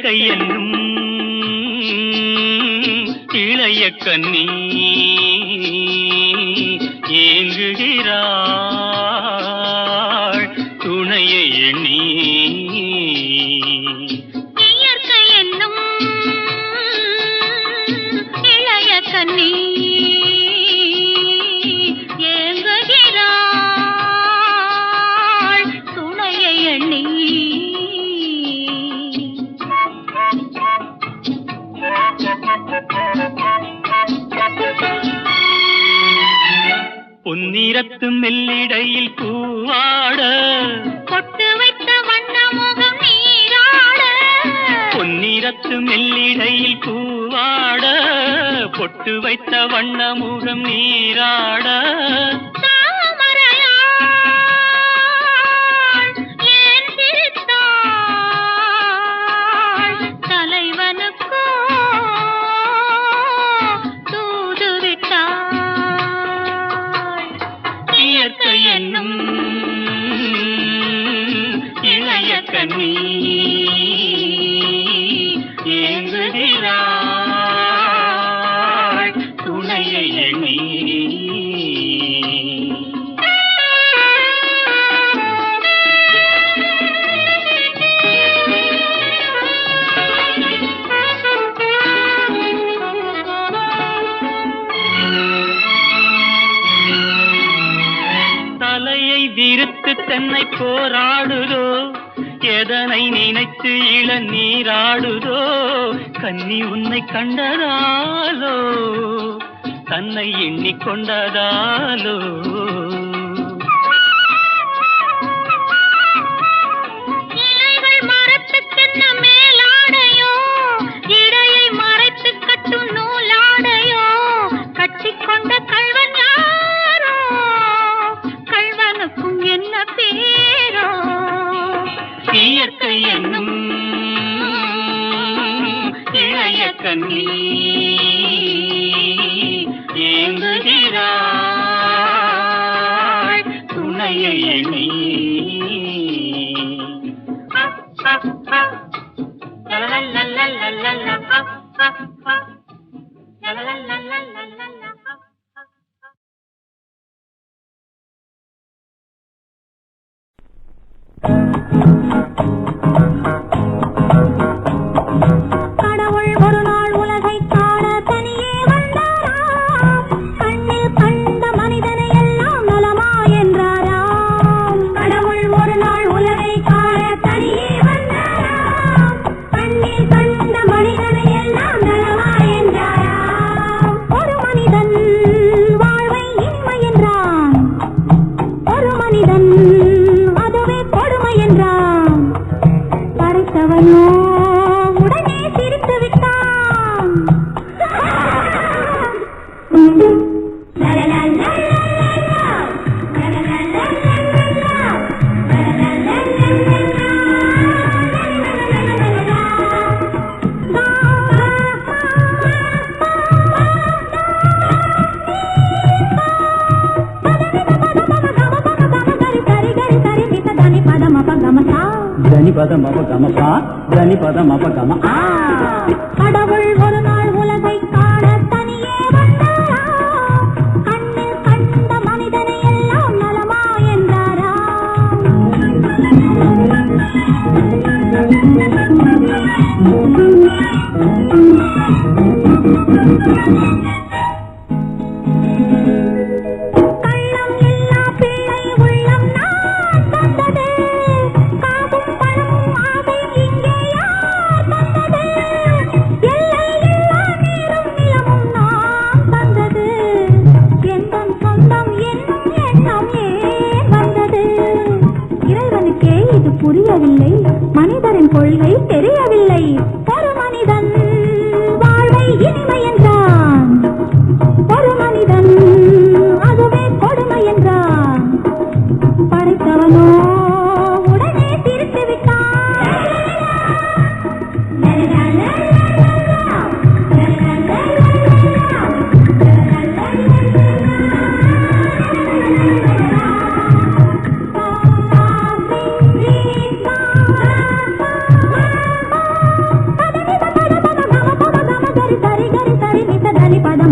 இயற்கை என்னும் இளைய கன்னி ஏங்குகிறாள் துணையை எண்ணி. இயற்கை என்னும் இளைய கன்னி ஏங்குகிறாள் துணையை எண்ணி. பொன்னிறத்து மெல்லிடையில் பூவாட பொட்டு வைத்த வண்ணமுகம் நீராட. பொன்னிறத்து மெல்லிடையில் பூவாட பொட்டு வைத்த வண்ணமுகம் நீராட. ஏன் சிரித்தாள் தலைவனுக்கோ தூது விட்டாள். இயற்கை என்னும் இளைய கன்னி ஏங்குகிறாள் துணையை எண்ணி. தலையை விரித்து தென்னை போராடுதோ எதனை நினைத்து இளநீராடுதோ. கன்னி உன்னை கண்டதாலோ தன்னை எண்ணிக்கொண்டதாலோ. இலைகள் மரத்துக்கென்ன மேலாடையோ இடையை மறைத்து கட்டும் நூலாடையோ. கட்டிக்கொண்ட கள்வன் யாரோ கள்வனுக்கும் என்ன பேரோ. இயற்கை என்னும் இளைய கன்னி ஏங்குகிறாள் துணையை எண்ணி. கடவுள் ஒரு நாள் உலகை காண தனியே வந்தாராம். கண்ணில் கண்ட மனிதனை எல்லாம் நலமா என்றாராம். கடவுள் ஒரு நாள் உலகை காண தனியே வந்தாராம். கண்ணில் கண்ட மனிதனை எல்லாம் நலமா என்றாராம். ஒரு மனிதன் வாழ்வை இனிமை என்றான். ஒரு மனிதன் அதுவே கொடுமை என்றான். படைத்தவனோ உடனே சிரித்து விட்டான். கடவுள் ஒரு நாள் உலகை காண தனியே வந்தாராம். கண்ணில் கண்ட மனிதனை எல்லாம் நலமா என்றாராம். கள்ளம் இல்லா பிள்ளை உள்ளம் நான் தந்தது. காவும் பணமும் ஆசை இங்கே யார் தந்தது. எல்லை இல்லா நீரும் நிலமும் நான் தந்தது. எந்தன் சொந்தம் என்னும் எண்ணம் ஏன் வந்தது. இறைவனுக்கே இது புரியவில்லை. மனிதரின் கொள்கை தெரியவில்லை. ஒரு மனிதன் வாழ்வை இனிமை என்றான்.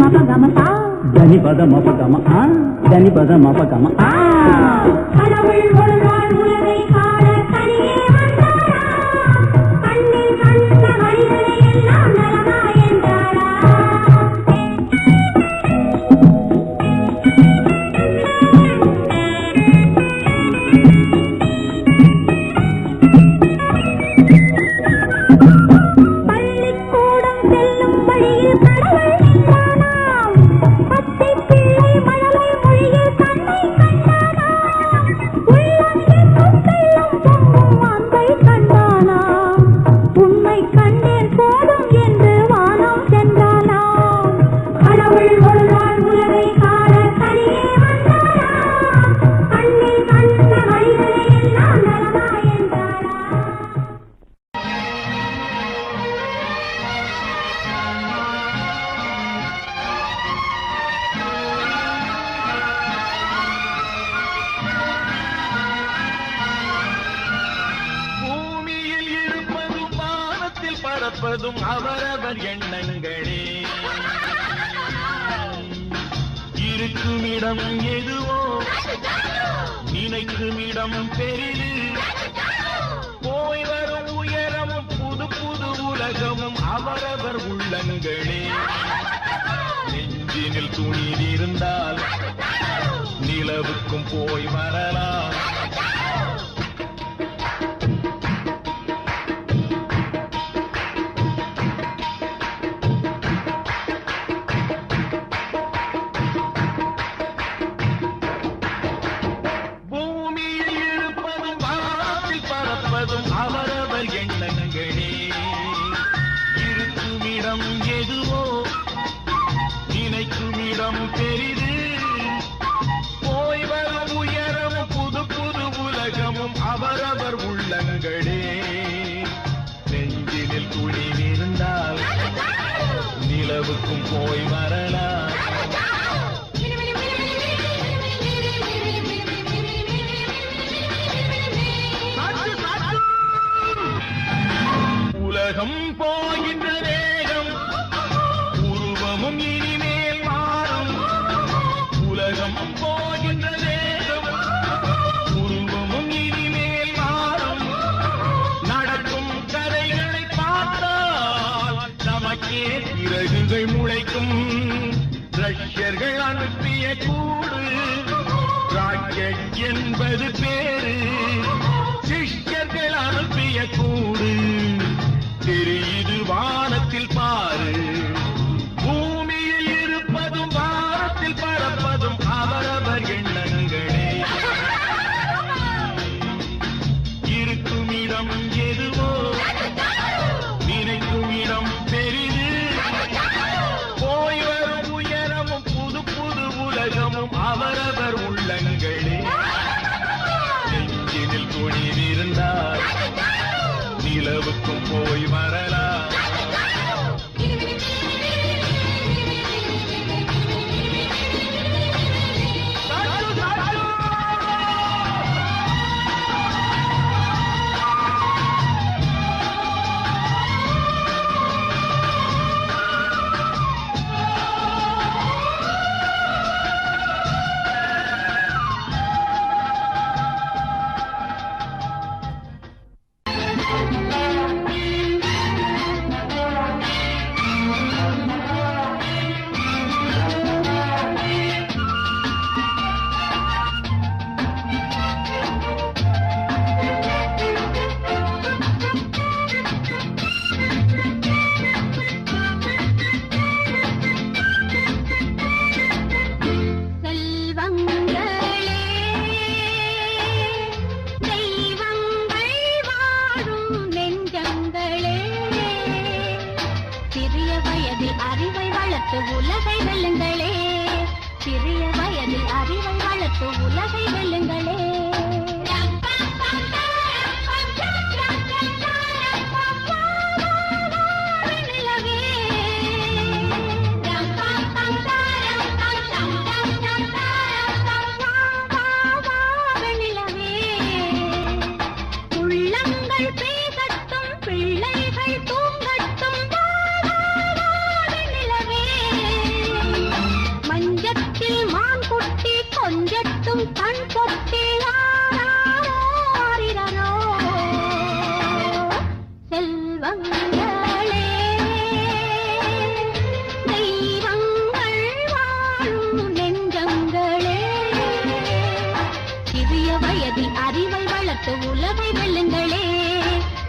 மபகமசா தனி பத மபகம தனி பத மபகம கடவுள் ஒரு நாள் உலகை காண தனியே வந்தாரா கண்ணில் கண்ட மனிதனை எல்லாம் நலமா என்றாரா பள்ளிக்கூடம் செல்லும் வழியில் கடவுள் நின்றானாம் பச்சை பிள்ளை மழலை மொழியில் தன்னை கண்டானாம் உள்ளம் என்னும் வெள்ளம் பொங்கும் அன்பை கண்டானாம் உன்னை கண்டேன் போதும் என்று வானம் சென்றானாம் கடவுள் ஒரு நாள் உலகை காண தனியே வந்தாரா கண்ணில் கண்ட மனிதனை எல்லாம் நலமா என்றாரா பூமியில் இருப்பதும் வானத்தில் பறப்பதும் அவரவர் எண்ணங்களே. இருக்குமிடம் எதுவோ நினைக்குமிடம் பெரிது. போய் வரும் உயரமும் புது புது உலகமும் அவரவர் உள்ளங்களே. நெஞ்சினில் துணில் இருந்தால் நிலவுக்கும் போய் வரலாம். பூமியில் இருப்பதும் வானத்தில் பறப்பதும் அவரவர் எண்ணங்களே. இருக்குமிடம் எதுவோ நினைக்குமிடம் பெரிது. போய் வரும் உயரமும் புது புது உலகமும் அவரவர் உள்ளங்களே. நெஞ்சினில் துணில் இருந்தால் நிலவுக்கும் போய் வரலாம். உலகம் போகின்ற வேகம் உருவமும் இனிமேல் மாறும். உலகம் போகின்ற வேகம் உருவமும் இனிமேல் மாறும். நடக்கும் கதைகளை பார்த்தால் நமக்கே சிறகுகள் முளைக்கும். ரஷ்யர்கள் அனுப்பிய கூடு ராக்கெட் என்பது பேரு. சிஷ்யர்கள் அனுப்பிய கூடு தெரியுது வானத்தில் பாரு. பூமியில் இருப்பதும் வானத்தில் பறப்பதும் அவரவர் எண்ணங்களே. இருக்குமிடம் எதுவோ நினைக்கும் இடம் பெரிது. போய் வரும் உயரமும் புது புது உலகமும் அவரவர் உள்ளங்களே. நெஞ்சினில் துணில் இருந்தால் நிலவுக்கும் போய் வரலாம். உலகை வெல்லுங்களே. சிறிய வயதில் அறிவை வளர்த்து உலகை வெல்லுங்களே. உள்ளங்கள் பேசட்டும், பிள்ளைகள் தூங்கட்டும். நிலவே வயதில் அறிவை வளர்த்து உலகை வெல்லுங்களே,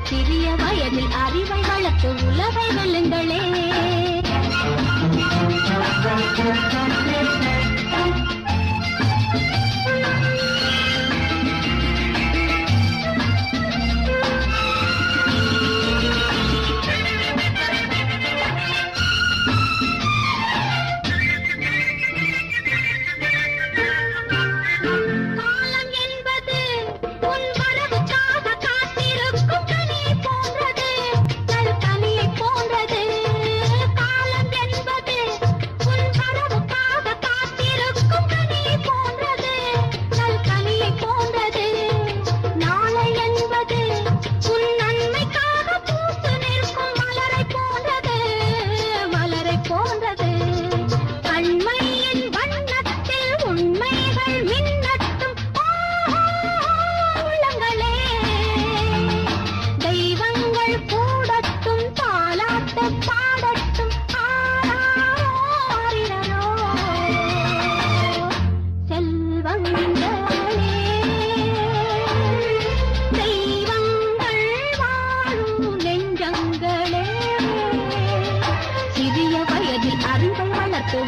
சிறிய வயதில் அறிவை வளர்த்து உலகை வெல்லுங்களே.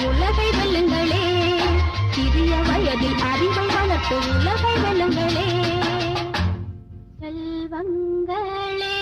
உலகை வெல்லுங்களே, சிறிய வயதில் அறிவை வளர்த்து உலகை வெல்லுங்களே. செல்வங்களே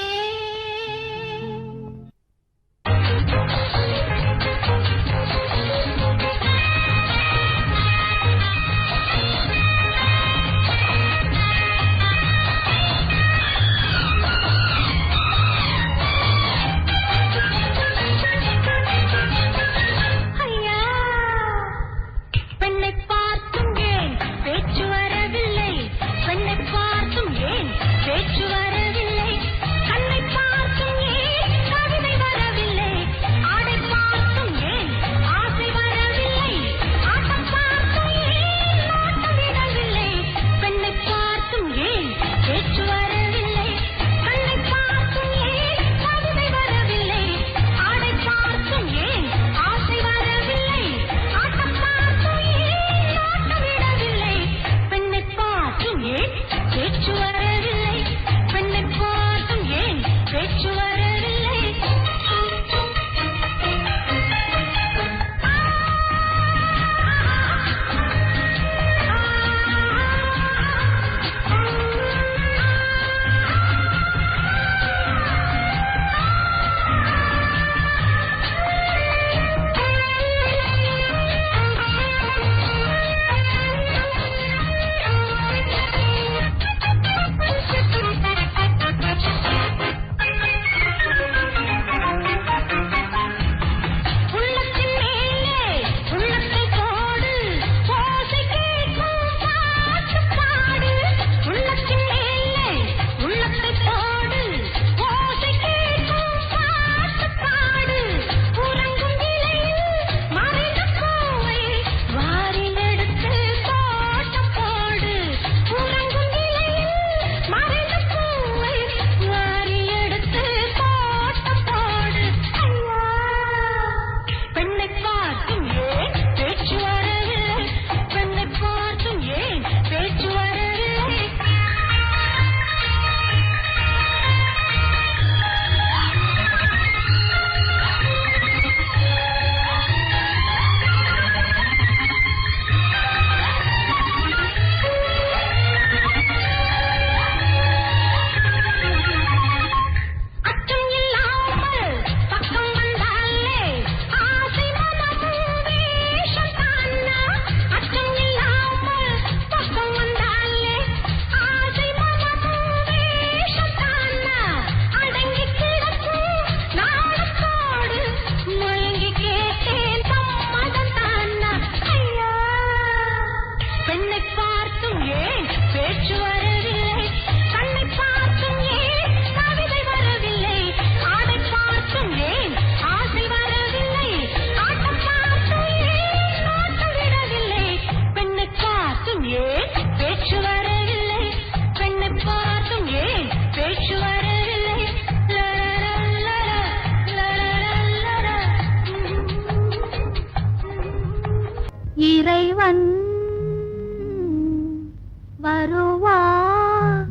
வருவான்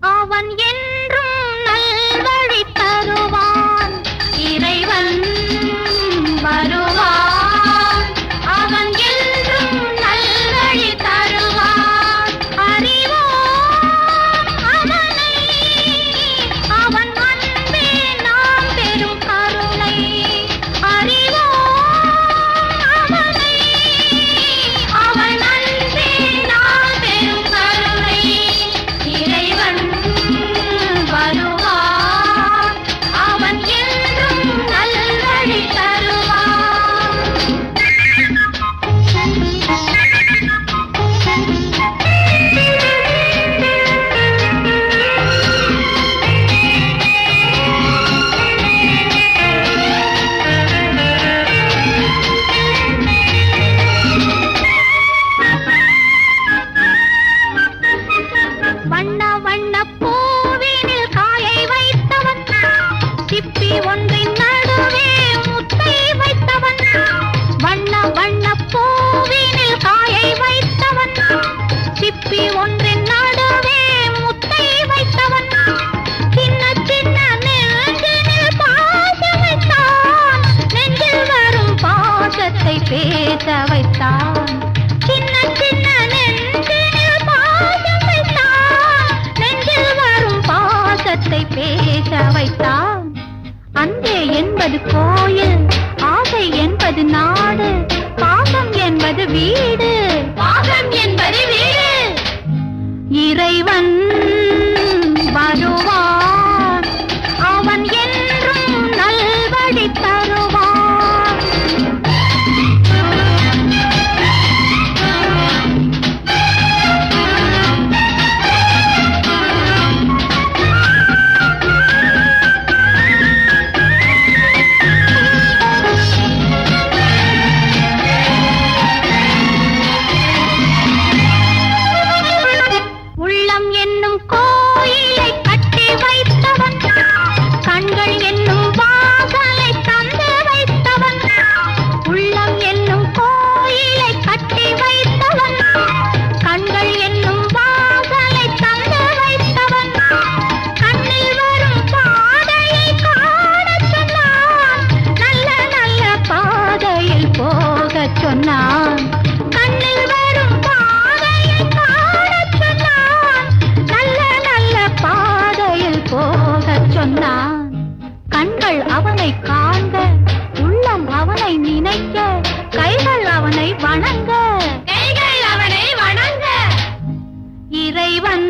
அவன் என்றும் நல்வழி தருவான் இறைவன் வருவான் அவன் என்றும் நல்வழி தருவான் அறிவோம் அவனை அவன் அன்பே நாம் பெரும் கருணை அறிவோம் அவனை அவன் அன்பே நாம் பெரும் கருணை இறைவன் வருவான் அவன் என்றும் நல்வழி வண்ண வண்ண பூவினில் காயை வைத்தவன் சிப்பி ஒன்றின் நடுவே முத்தை வைத்தவன் வண்ண வண்ண பூவினில் காயை வைத்தவன் சிப்பி ஒன்றின் நடுவே முத்தை வைத்தவன் சின்ன சின்ன நெஞ்சினில் பாசம் வைத்தான் நெஞ்சில் வரும் பாசத்தை பேச வைத்தான் சின்ன சின்ன நெஞ்சினில் பாசம் வைத்தான் நெஞ்சில் வரும் பாசத்தை பேச வைத்தான் அன்பே என்பது கோயில் ஆசை என்பது நாடு பாசம் என்பது வீடு பாசம் என்பது வீடு இறைவன் வருவான் அவன் என்றும் நல்வழி தருவான் உள்ளம் என்னும் கோயிலை கட்டி வைத்தவன் கண்கள் என்னும் வாசலை தந்து வைத்தவன் உள்ளம் என்னும் கோயிலை கட்டி வைத்தவன் கண்கள் என்னும் வாசலை தந்து வைத்தவன் கண்ணில் வரும் பாதையை காணச் சொன்னான் நல்ல நல்ல பாதையில் போகச் சொன்னான் கண்ணில் வரும் பாதையை காணச் சொன்னான் நல்ல நல்ல பாதையில் போகச் சொன்னான் கண்கள் அவனை காண்க உள்ளம் அவனை நினைக்க கைகள் அவனை வணங்க இறைவன்